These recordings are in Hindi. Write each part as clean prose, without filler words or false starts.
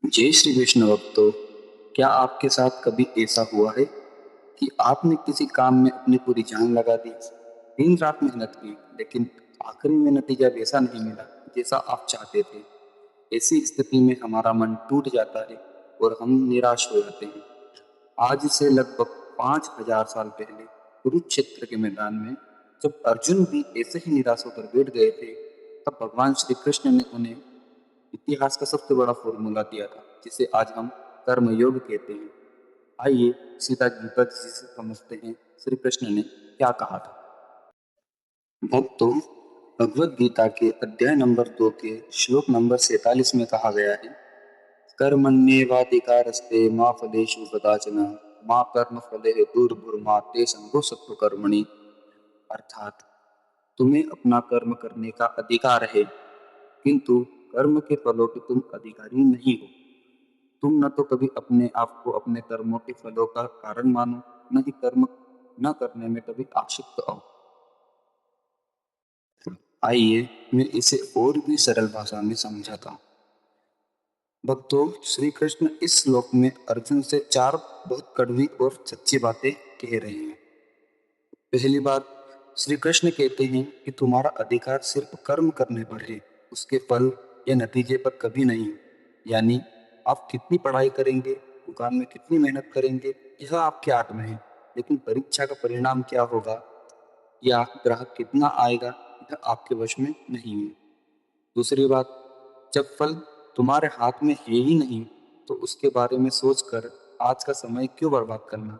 जय श्री कृष्ण भक्तों। क्या आपके साथ कभी ऐसा हुआ है कि आपने किसी काम में अपनी पूरी जान लगा दी, दिन रात मेहनत की, लेकिन आखिरी में नतीजा वैसा नहीं मिला जैसा आप चाहते थे। ऐसी स्थिति में हमारा मन टूट जाता है और हम निराश हो जाते हैं। आज से लगभग 5000 साल पहले कुरुक्षेत्र के मैदान में जब अर्जुन भी ऐसे ही निराश होकर बैठ गए थे, तब भगवान श्री कृष्ण ने उन्हें इतिहास का सबसे बड़ा फॉर्मूला दिया था, जिसे आज हम कर्म योग कहते हैं। आइए सीधा गीता जी से समझते हैं श्री कृष्ण ने क्या कहा था। भक्तों, भगवत गीता के अध्याय नंबर 2 के श्लोक नंबर 47 में कहा गया है, कर्मण्येवाधिकारस्ते मा फलेषु कदाचन मा कर्म फले हेतुर्भुर्मा ते संगोऽसत्त्व कर्मणि। अर्थात तुम्हें अपना कर्म करने का अधिकार है, किंतु कर्म के फलों के तुम अधिकारी नहीं हो। तुम न तो कभी अपने आप को अपने कर्मों के फलों का कारण मानो, न ही कर्म न करने में कभी आसक्त हो। आइए मैं इसे और भी सरल भाषा में समझाता हूँ। भक्तों, श्री कृष्ण इस श्लोक में अर्जुन से चार बहुत कड़वी और सच्ची बातें कह रहे हैं। पहली बात, श्री कृष्ण कहते हैं कि तुम्हारा अधिकार सिर्फ कर्म करने पर है, उसके फल या नतीजे पर कभी नहीं। यानी आप कितनी पढ़ाई करेंगे, दुकान में कितनी मेहनत करेंगे, यह आपके हाथ में है, लेकिन परीक्षा का परिणाम क्या होगा या ग्राहक कितना आएगा, यह आपके वश में नहीं है। दूसरी बात, जब फल तुम्हारे हाथ में है ही नहीं, तो उसके बारे में सोचकर आज का समय क्यों बर्बाद करना।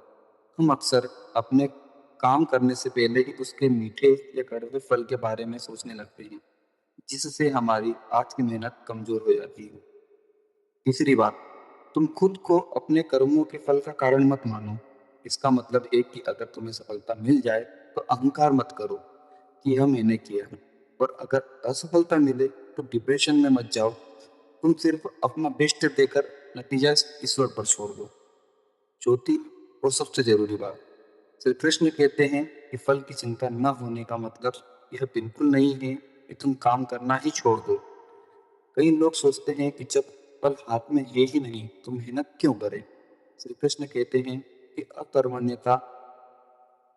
हम अक्सर अपने काम करने से पहले ही उसके मीठे या कड़वे फल के बारे में सोचने लगते हैं, जिससे हमारी आज की मेहनत कमजोर हो जाती है। तीसरी बात, तुम खुद को अपने कर्मों के फल का कारण मत मानो। इसका मतलब है कि अगर तुम्हें सफलता मिल जाए तो अहंकार मत करो कि यह मैंने किया है, और अगर असफलता मिले तो डिप्रेशन में मत जाओ। तुम सिर्फ अपना बेस्ट देकर नतीजा ईश्वर पर छोड़ दो। चौथी और सबसे जरूरी बात, श्री कृष्ण कहते हैं कि फल की चिंता न होने का मतलब यह बिल्कुल नहीं है कि तुम काम करना ही छोड़ दो। कई लोग सोचते हैं कि जब फल हाथ में है ही नहीं तो मेहनत क्यों करें। श्री कृष्ण कहते हैं कि अकर्मण्यता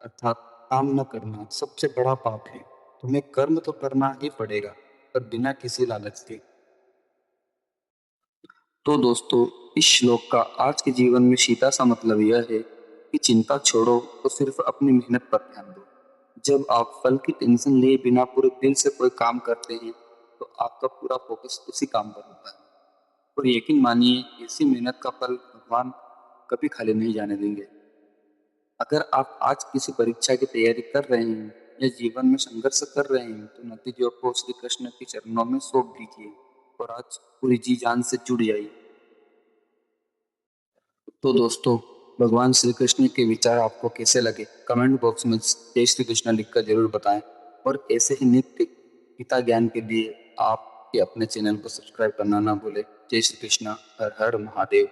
अर्थात काम न करना सबसे बड़ा पाप है। तुम्हें कर्म तो करना ही पड़ेगा, पर बिना किसी लालच के। तो दोस्तों, इस श्लोक का आज के जीवन में सीधा सा मतलब यह है कि चिंता छोड़ो और सिर्फ अपनी मेहनत पर ध्यान दो। जब आप फल की टेंशन लिए बिना पूरे दिल से कोई काम करते हैं, तो आपका पूरा फोकस उसी काम पर होता है। और यकीन मानिए, इसी मेहनत का फल भगवान कभी खाली नहीं जाने देंगे। अगर आप आज किसी परीक्षा की तैयारी कर रहे हैं या जीवन में संघर्ष कर रहे हैं, तो नतीजों को श्री कृष्ण के चरणों में सौंप दीजिए और आज पूरी जी जान से जुड़ जाइए। तो दोस्तों, भगवान श्री कृष्ण के विचार आपको कैसे लगे, कमेंट बॉक्स में जय श्री कृष्ण लिखकर जरूर बताएं। और ऐसे ही नित्य गीता ज्ञान के लिए आप ये अपने चैनल को सब्सक्राइब करना ना भूलें। जय श्री कृष्ण। हर हर महादेव।